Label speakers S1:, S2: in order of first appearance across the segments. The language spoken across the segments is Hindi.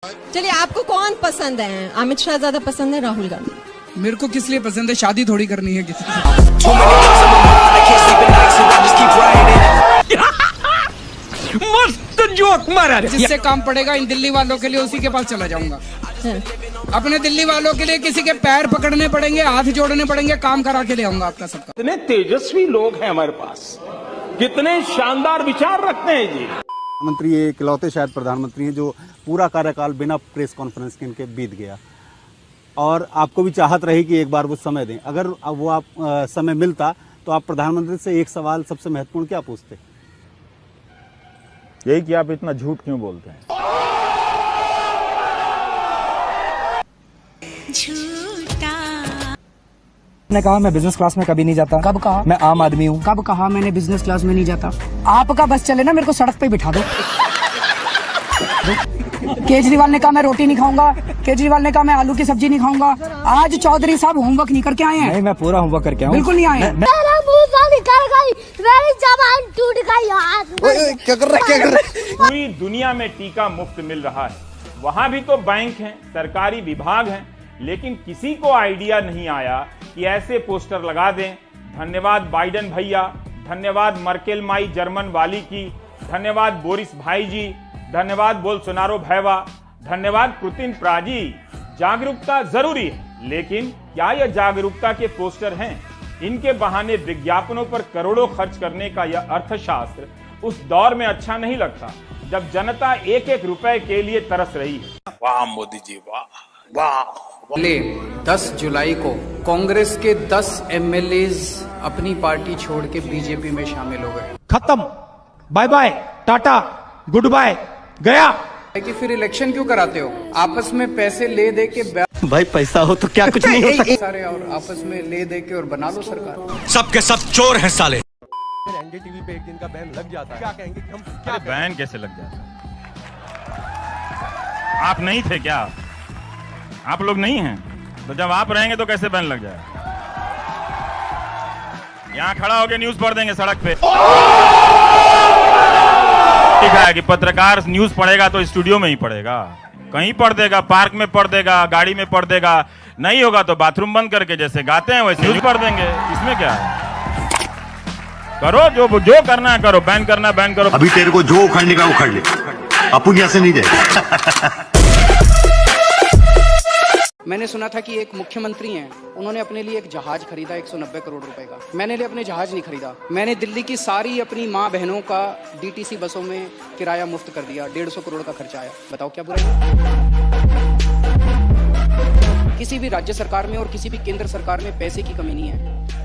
S1: चलिए, आपको कौन पसंद है? अमित शाह ज्यादा पसंद है, राहुल गांधी?
S2: मेरे को किस लिए पसंद है? शादी थोड़ी करनी है किसी से।
S3: मस्त जोक मारा।
S2: जिससे काम पड़ेगा इन दिल्ली वालों के लिए, उसी के पास चला जाऊंगा। अपने दिल्ली वालों के लिए किसी के पैर पकड़ने पड़ेंगे, हाथ जोड़ने पड़ेंगे, काम करा के ले आऊंगा आपका सबका।
S4: कितने तेजस्वी लोग हैं हमारे पास, कितने शानदार विचार रखते हैं जी।
S5: प्रधानमंत्री ये इकलौते शायद प्रधानमंत्री हैं जो पूरा कार्यकाल बिना प्रेस कॉन्फ्रेंस के इनके बीत गया, और आपको भी चाहत रही कि एक बार वो समय दें। अगर वो आप समय मिलता तो आप प्रधानमंत्री से एक सवाल सबसे महत्वपूर्ण क्या पूछते?
S4: यही कि आप इतना झूठ क्यों बोलते हैं?
S3: ने कहा मैं बिजनेस क्लास में कभी नहीं जाता।
S6: कब कहा?
S3: मैं आम आदमी हूँ।
S6: कब कहा मैंने बिजनेस क्लास में नहीं जाता? आपका बस चले ना, मेरे को सड़क पे बिठा दो। केजरीवाल ने कहा मैं रोटी नहीं खाऊंगा, केजरीवाल ने कहा मैं आलू की सब्जी नहीं खाऊंगा। आज चौधरी साहब होमवर्क नहीं करके आए हैं।
S3: नहीं, मैं पूरा होमवर्क करके आऊँ।
S6: बिल्कुल नहीं आए हैं।
S7: मेरा मुंह से निकल गई, मेरी जबान टूट गई यार।
S3: क्या कर रहा है?
S4: पूरी दुनिया में टीका मुफ्त मिल रहा है, वहां भी तो बैंक हैं, सरकारी विभाग हैं, लेकिन किसी को आइडिया नहीं आया कि ऐसे पोस्टर लगा दें, धन्यवाद बाइडन भैया, धन्यवाद मर्केल माई जर्मन वाली की, धन्यवाद बोरिस भाई जी, धन्यवाद बोल्सोनारो भैया, धन्यवाद पुतिन प्राजी। जागरूकता जरूरी है, लेकिन क्या यह जागरूकता के पोस्टर हैं? इनके बहाने विज्ञापनों पर करोड़ों खर्च करने का यह अर्थशास्त्र उस दौर में अच्छा नहीं लगता जब जनता एक एक रुपए के लिए तरस रही है।
S8: वाह मोदी जी, वाह वाह।
S9: पहले 10 जुलाई को कांग्रेस के 10 एमएलएज अपनी पार्टी छोड़ के बीजेपी में शामिल हो गए।
S3: खत्म, bye bye, tata, goodbye, गया।
S9: कि फिर इलेक्शन क्यों कराते हो? आपस में पैसे ले दे के
S3: भाई पैसा हो तो क्या कुछ नहीं हो सकता।
S9: सारे और आपस में ले दे के और बना लो सरकार।
S8: सबके सब चोर हैं साले।
S10: एनडीटीवी पे एक दिन का बैन लग जाता है, क्या कहेंगे कि हम क्या
S4: बैन कैसे लग जाता है? आप नहीं थे क्या? आप लोग नहीं हैं तो जब आप रहेंगे तो कैसे बैन लग जाए? यहां खड़ा होकर न्यूज पढ़ देंगे सड़क पे। ठीक है कि पत्रकार न्यूज पढ़ेगा तो स्टूडियो में ही पढ़ेगा, कहीं पढ़ देगा, पार्क में पढ़ देगा, गाड़ी में पढ़ देगा, नहीं होगा तो बाथरूम बंद करके जैसे गाते हैं वैसे न्यूज पढ़ देंगे। इसमें क्या है? करो जो करना है करो, बैन करना बैन करो।
S11: अभी तेरे को जो उखाड़ने का उखाड़ ले, अपन यहाँ से नहीं जाएगा।
S9: मैंने सुना था कि एक मुख्यमंत्री हैं, उन्होंने अपने लिए एक जहाज खरीदा 190 करोड़ रुपए का। मैंने लिए अपने जहाज नहीं खरीदा, मैंने दिल्ली की सारी अपनी माँ बहनों का डीटीसी बसों में किराया मुफ्त कर दिया। 150 करोड़ का खर्चा आया। बताओ क्या बुराई है? किसी भी राज्य सरकार में और किसी भी केंद्र सरकार में पैसे की कमी नहीं है,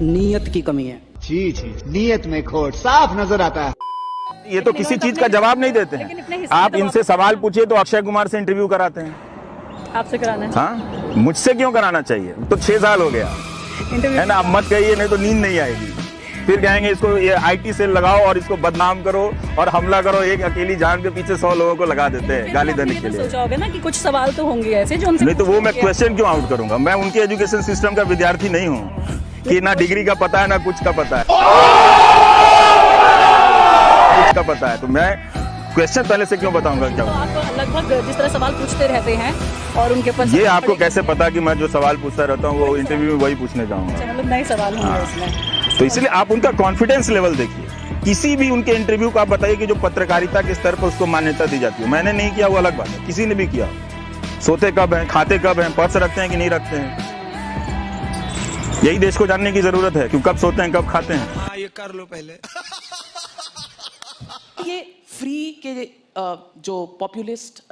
S9: नीयत की कमी है।
S10: जी नीयत में खोट साफ नजर आता है।
S4: ये तो किसी चीज का जवाब नहीं देते हैं। आप इनसे सवाल पूछिए तो अक्षय कुमार से इंटरव्यू कराते हैं।
S1: आपसे कराना है?
S4: हाँ, मुझसे क्यों कराना चाहिए? तो 6 साल हो गया है ना। अब मत कहिए, नहीं तो नींद नहीं आएगी। फिर कहेंगे इसको ये आईटी सेल लगाओ और इसको बदनाम करो और हमला करो। एक अकेली जान के पीछे 100 लोगों को लगा देते हैं गाली देने के लिए।
S1: सोचा होगा ना कि कुछ सवाल तो होंगे ऐसे जो उनसे
S4: नहीं तो वो मैं क्वेश्चन क्यों आउट करूंगा? मैं उनके एजुकेशन सिस्टम का विद्यार्थी नहीं हूँ कि ना डिग्री का पता है ना कुछ का पता है, कुछ का पता है। तो मैं क्वेश्चन पहले से क्यों बताऊंगा? क्या
S1: आप लगभग जिस तरह सवाल पूछते रहते हैं और उनके ऊपर
S4: ये आपको कैसे पता कि मैं जो सवाल पूछता रहता हूँ वो इंटरव्यू में वही पूछने जाऊंगा?
S1: मतलब नए सवाल होंगे उसमें,
S4: तो इसलिए आप उनका कॉन्फिडेंस लेवल देखिए। किसी भी उनके इंटरव्यू को आप बताइए कि जो पत्रकारिता के स्तर पर उसको मान्यता दी जाती है। मैंने नहीं किया वो अलग बात है, किसी ने भी किया। सोते कब हैं, खाते कब हैं, पर्स रखते हैं कि नहीं रखते हैं, यही देश को जानने की जरूरत है कि कब सोते हैं कब खाते हैं।
S10: ये कर लो पहले।
S12: ये फ्री के जो पॉपुलिस्ट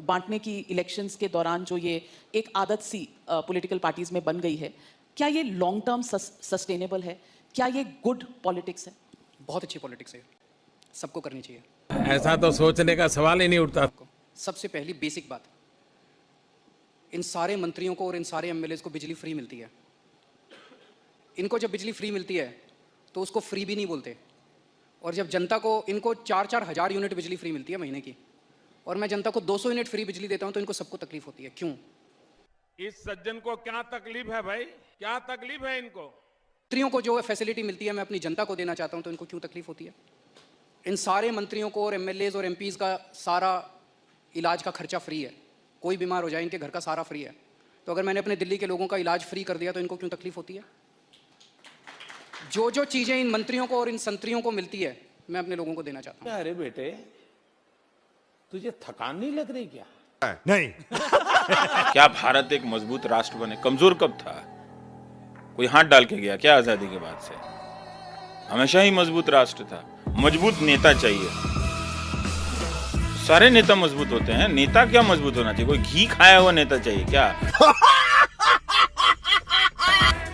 S12: बांटने की इलेक्शंस के दौरान जो ये एक आदत सी पॉलिटिकल पार्टीज में बन गई है, क्या ये लॉन्ग टर्म सस्टेनेबल है? क्या ये गुड पॉलिटिक्स है?
S9: बहुत अच्छी पॉलिटिक्स है, सबको करनी चाहिए।
S10: ऐसा तो सोचने का सवाल ही नहीं उठता।
S9: सबसे पहली बेसिक बात, इन सारे मंत्रियों को और इन सारे एमएलएज को बिजली फ्री मिलती है। इनको जब बिजली फ्री मिलती है तो उसको फ्री भी नहीं बोलते। और जब जनता को, इनको 4-4 हज़ार यूनिट बिजली फ्री मिलती है महीने की, और मैं जनता को 200 यूनिट फ्री बिजली देता हूं तो इनको सबको तकलीफ होती है। क्यों?
S4: इस सज्जन को क्या तकलीफ है भाई? क्या तकलीफ है इनको?
S9: मंत्रियों को जो फैसिलिटी मिलती है मैं अपनी जनता को देना चाहता हूं तो इनको क्यों तकलीफ होती है? इन सारे मंत्रियों को और एमएलएज और एमपीज का सारा इलाज का खर्चा फ्री है। कोई बीमार हो जाए इनके घर का सारा फ्री है। तो अगर मैंने अपने दिल्ली के लोगों का इलाज फ्री कर दिया तो इनको क्यों तकलीफ होती है? जो जो चीज़ें इन मंत्रियों को और इन संतरियों को मिलती है मैं अपने लोगों को देना चाहता हूँ।
S13: अरे बेटे तुझे थकान नहीं लग रही क्या?
S8: नहीं।
S4: क्या भारत एक मजबूत राष्ट्र बने? कमजोर कब था? कोई हाथ डाल के गया क्या आजादी के बाद से? हमेशा ही मजबूत राष्ट्र था। मजबूत नेता चाहिए। सारे नेता मजबूत होते हैं, नेता क्या मजबूत होना चाहिए? कोई घी खाया हुआ नेता चाहिए क्या?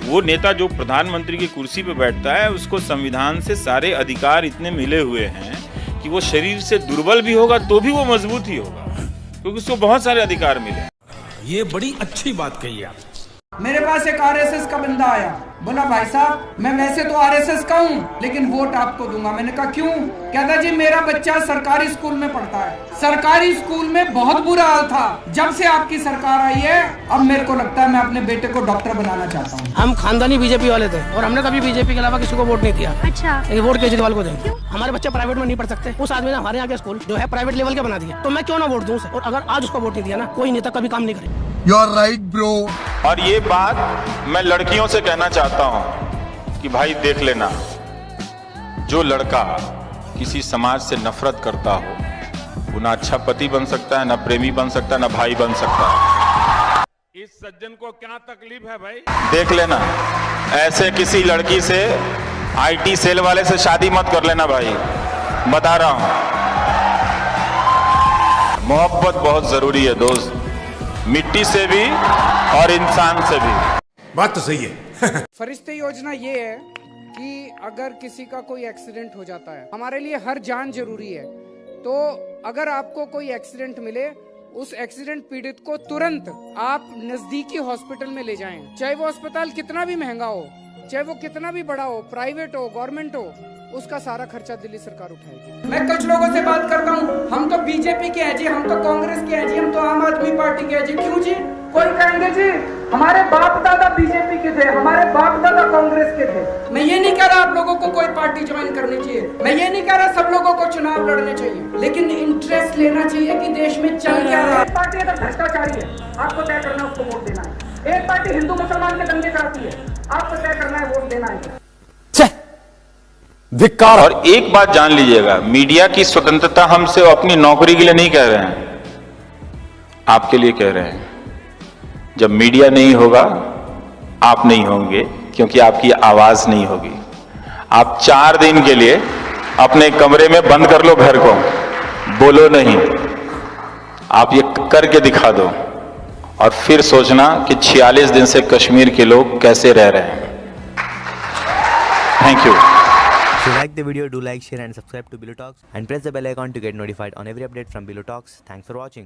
S4: वो नेता जो प्रधानमंत्री की कुर्सी पे बैठता है उसको संविधान से सारे अधिकार इतने मिले हुए हैं कि वो शरीर से दुर्बल भी होगा तो भी वो मजबूत ही होगा, क्योंकि उसको बहुत सारे अधिकार मिले हैं।
S8: ये बड़ी अच्छी बात कही आप।
S6: मेरे पास एक आरएसएस का बंदा आया, बोला भाई साहब मैं वैसे तो आरएसएस का हूँ लेकिन वोट आपको दूंगा। मैंने कहा क्यों? कहता जी मेरा बच्चा सरकारी स्कूल में पढ़ता है, सरकारी स्कूल में बहुत बुरा हाल था, जब से आपकी सरकार आई है अब मेरे को लगता है मैं अपने बेटे को डॉक्टर बनाना चाहता हूँ।
S14: हम खानदानी बीजेपी वाले थे और हमने कभी बीजेपी के अलावा किसी को वोट नहीं दिया।
S7: अच्छा,
S14: वोट केजरीवाल को देंगे। हमारे बच्चे प्राइवेट में नहीं पढ़ सकते, उस आदमी ने हमारे यहाँ के स्कूल जो है प्राइवेट लेवल के बना दिया, तो मैं क्यों ना वोट दूं उसे? और अगर आज उसको वोट नहीं दिया ना कोई नेता कभी काम नहीं करे।
S11: You are right bro.
S4: और ये बात मैं लड़कियों से कहना चाहता हूं कि भाई देख लेना, जो लड़का किसी समाज से नफरत करता हो वो ना अच्छा पति बन सकता है, ना प्रेमी बन सकता है, ना भाई बन सकता है।
S13: इस सज्जन को क्या तकलीफ है भाई?
S4: देख लेना, ऐसे किसी लड़की से आईटी सेल वाले से शादी मत कर लेना भाई, बता रहा हूं। मोहब्बत बहुत जरूरी है दोस्त, मिट्टी से भी और इंसान से भी।
S8: बात तो सही है।
S2: फरिश्ते योजना ये है कि अगर किसी का कोई एक्सीडेंट हो जाता है, हमारे लिए हर जान जरूरी है, तो अगर आपको कोई एक्सीडेंट मिले उस एक्सीडेंट पीड़ित को तुरंत आप नजदीकी हॉस्पिटल में ले जाएं, चाहे वो अस्पताल कितना भी महंगा हो, चाहे वो कितना भी बड़ा हो, प्राइवेट हो, गवर्नमेंट हो, उसका सारा खर्चा दिल्ली सरकार उठाएगी। मैं कुछ लोगों से बात करता हूँ, हम तो बीजेपी के हैं जी, हम तो कांग्रेस के हैं जी, हम तो आम आदमी पार्टी के हैं जी। क्यों जी? कोई कहेंगे जी हमारे बाप दादा बीजेपी के थे, हमारे बाप दादा कांग्रेस के थे। मैं ये नहीं कह रहा आप लोगों को कोई पार्टी ज्वाइन करनी चाहिए, मैं ये नहीं कह रहा सब लोगों को चुनाव लड़ने चाहिए, लेकिन इंटरेस्ट लेना चाहिए कि देश में चल क्या रहा है। एक पार्टी अगर भ्रष्टाचारी है आपको तय करना है उसको वोट देना है, एक पार्टी हिंदू मुसलमान के दंगे कराती है आपको तय करना है वोट देना है।
S4: और एक बात जान लीजिएगा, मीडिया की स्वतंत्रता हमसे अपनी नौकरी के लिए नहीं कह रहे हैं, आपके लिए कह रहे हैं। जब मीडिया नहीं होगा आप नहीं होंगे, क्योंकि आपकी आवाज नहीं होगी। आप 4 दिन के लिए अपने कमरे में बंद कर लो घर को, बोलो नहीं। आप ये करके दिखा दो और फिर सोचना कि 46 दिन से कश्मीर के लोग कैसे रह रहे हैं। Thank you.
S15: If you like the video, do like, share and subscribe to Below Talks and press the bell icon to get notified on every update from Below Talks. Thanks for watching.